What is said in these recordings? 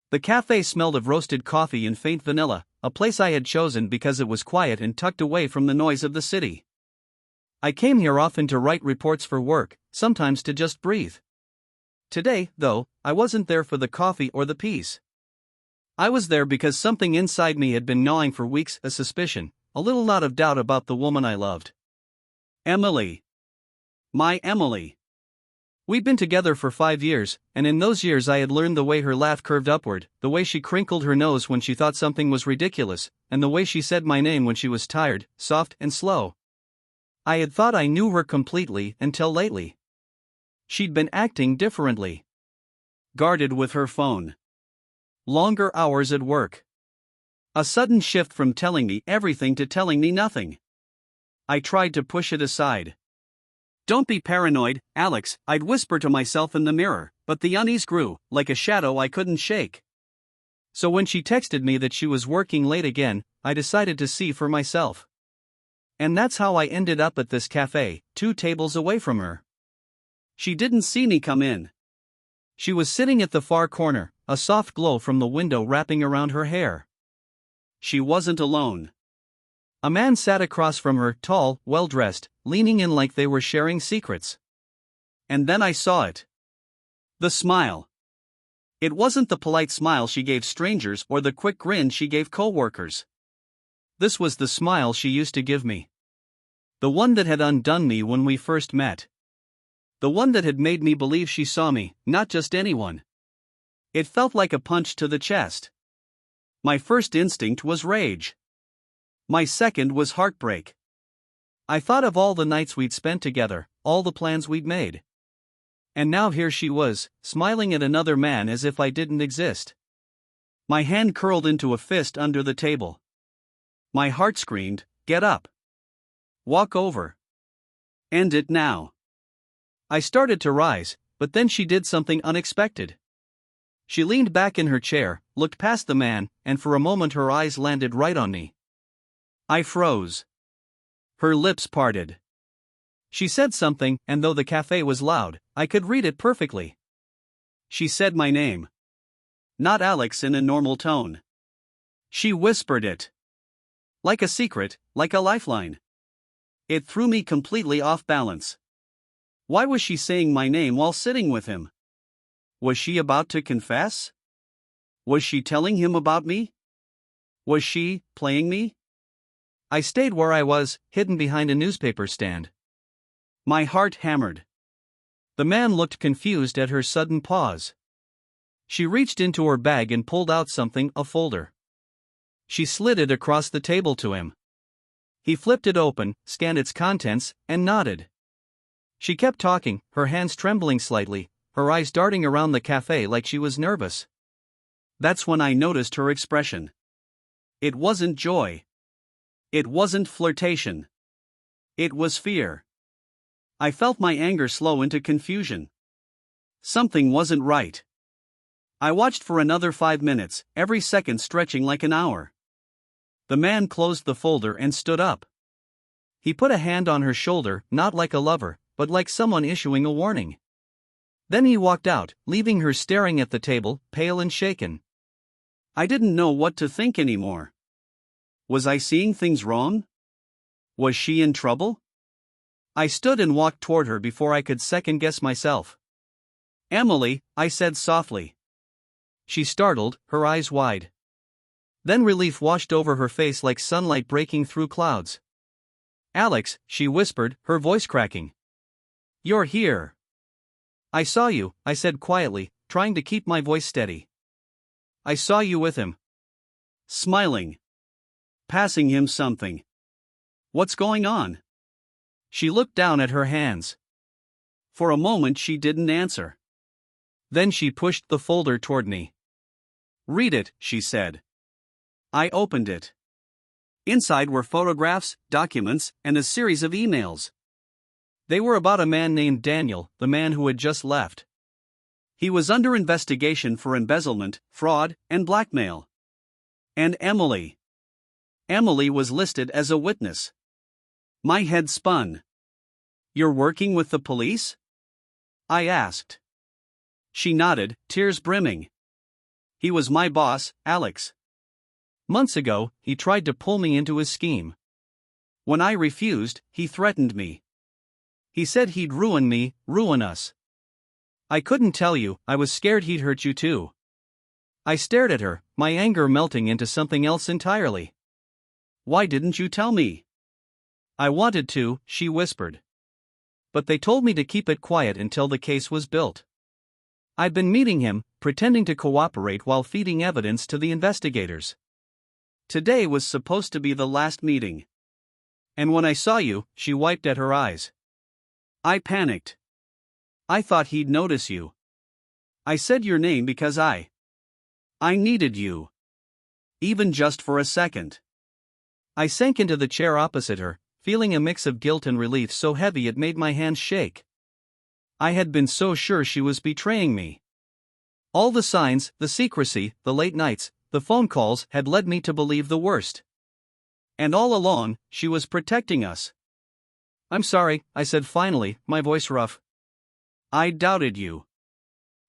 The cafe smelled of roasted coffee and faint vanilla, a place I had chosen because it was quiet and tucked away from the noise of the city. I came here often to write reports for work, sometimes to just breathe. Today, though, I wasn't there for the coffee or the peace. I was there because something inside me had been gnawing for weeks, a suspicion, a little knot of doubt about the woman I loved. Emily. My Emily. We'd been together for 5 years, and in those years I had learned the way her laugh curved upward, the way she crinkled her nose when she thought something was ridiculous, and the way she said my name when she was tired, soft and slow. I had thought I knew her completely until lately. She'd been acting differently. Guarded with her phone. Longer hours at work. A sudden shift from telling me everything to telling me nothing. I tried to push it aside. "Don't be paranoid, Alex," I'd whisper to myself in the mirror, but the unease grew, like a shadow I couldn't shake. So when she texted me that she was working late again, I decided to see for myself. And that's how I ended up at this cafe, 2 tables away from her. She didn't see me come in. She was sitting at the far corner, a soft glow from the window wrapping around her hair. She wasn't alone. A man sat across from her, tall, well-dressed, leaning in like they were sharing secrets. And then I saw it. The smile. It wasn't the polite smile she gave strangers or the quick grin she gave coworkers. This was the smile she used to give me. The one that had undone me when we first met. The one that had made me believe she saw me, not just anyone. It felt like a punch to the chest. My first instinct was rage. My second was heartbreak. I thought of all the nights we'd spent together, all the plans we'd made. And now here she was, smiling at another man as if I didn't exist. My hand curled into a fist under the table. My heart screamed, "Get up. Walk over. End it now." I started to rise, but then she did something unexpected. She leaned back in her chair, looked past the man, and for a moment her eyes landed right on me. I froze. Her lips parted. She said something, and though the cafe was loud, I could read it perfectly. She said my name. Not Alex in a normal tone. She whispered it. Like a secret, like a lifeline. It threw me completely off balance. Why was she saying my name while sitting with him? Was she about to confess? Was she telling him about me? Was she playing me? I stayed where I was, hidden behind a newspaper stand. My heart hammered. The man looked confused at her sudden pause. She reached into her bag and pulled out something, a folder. She slid it across the table to him. He flipped it open, scanned its contents, and nodded. She kept talking, her hands trembling slightly, her eyes darting around the cafe like she was nervous. That's when I noticed her expression. It wasn't joy. It wasn't flirtation. It was fear. I felt my anger slow into confusion. Something wasn't right. I watched for another 5 minutes, every second stretching like an hour. The man closed the folder and stood up. He put a hand on her shoulder, not like a lover, but like someone issuing a warning. Then he walked out, leaving her staring at the table, pale and shaken. I didn't know what to think anymore. Was I seeing things wrong? Was she in trouble? I stood and walked toward her before I could second-guess myself. "Emily," I said softly. She startled, her eyes wide. Then relief washed over her face like sunlight breaking through clouds. "Alex," she whispered, her voice cracking. "You're here." "I saw you," I said quietly, trying to keep my voice steady. "I saw you with him." Smiling. Passing him something. "What's going on?" She looked down at her hands. For a moment she didn't answer. Then she pushed the folder toward me. "Read it," she said. I opened it. Inside were photographs, documents, and a series of emails. They were about a man named Daniel, the man who had just left. He was under investigation for embezzlement, fraud, and blackmail. And Emily. Emily was listed as a witness. My head spun. "You're working with the police?" I asked. She nodded, tears brimming. He was my boss, Alex. Months ago, he tried to pull me into his scheme. When I refused, he threatened me. He said he'd ruin me, ruin us. I couldn't tell you, I was scared he'd hurt you too. I stared at her, my anger melting into something else entirely. Why didn't you tell me? I wanted to, she whispered. But they told me to keep it quiet until the case was built. I'd been meeting him, pretending to cooperate while feeding evidence to the investigators. Today was supposed to be the last meeting. And when I saw you, she wiped at her eyes. I panicked. I thought he'd notice you. I said your name because I needed you. Even just for a second. I sank into the chair opposite her, feeling a mix of guilt and relief so heavy it made my hands shake. I had been so sure she was betraying me. All the signs, the secrecy, the late nights, the phone calls had led me to believe the worst. And all along, she was protecting us. I'm sorry, I said finally, my voice rough. I doubted you.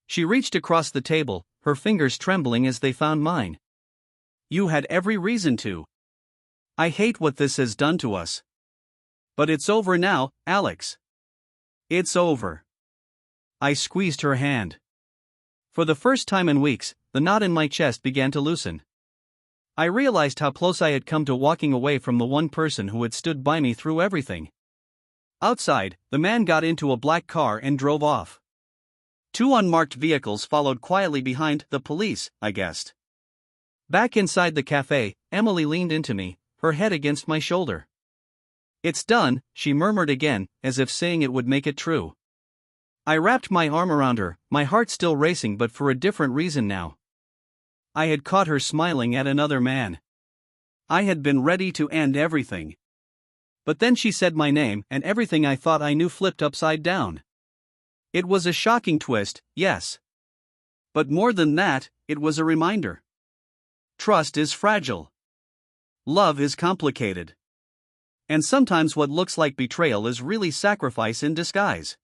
She reached across the table, her fingers trembling as they found mine. You had every reason to. I hate what this has done to us. But it's over now, Alex. It's over. I squeezed her hand. For the first time in weeks, the knot in my chest began to loosen. I realized how close I had come to walking away from the one person who had stood by me through everything. Outside, the man got into a black car and drove off. 2 unmarked vehicles followed quietly behind, the police, I guessed. Back inside the cafe, Emily leaned into me, her head against my shoulder. It's done, she murmured again, as if saying it would make it true. I wrapped my arm around her, my heart still racing but for a different reason now. I had caught her smiling at another man. I had been ready to end everything. But then she said my name and everything I thought I knew flipped upside down. It was a shocking twist, yes. But more than that, it was a reminder. Trust is fragile. Love is complicated. And sometimes what looks like betrayal is really sacrifice in disguise.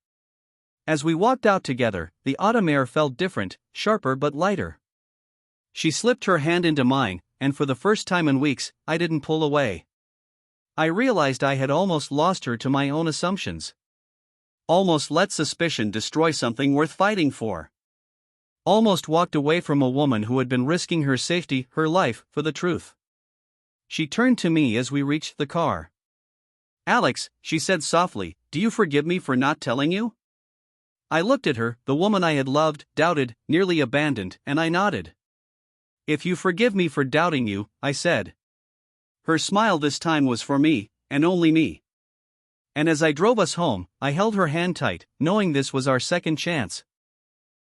As we walked out together, the autumn air felt different, sharper but lighter. She slipped her hand into mine, and for the first time in weeks, I didn't pull away. I realized I had almost lost her to my own assumptions. Almost let suspicion destroy something worth fighting for. Almost walked away from a woman who had been risking her safety, her life, for the truth. She turned to me as we reached the car. Alex, she said softly, do you forgive me for not telling you? I looked at her, the woman I had loved, doubted, nearly abandoned, and I nodded. If you forgive me for doubting you, I said. Her smile this time was for me, and only me. And as I drove us home, I held her hand tight, knowing this was our second chance.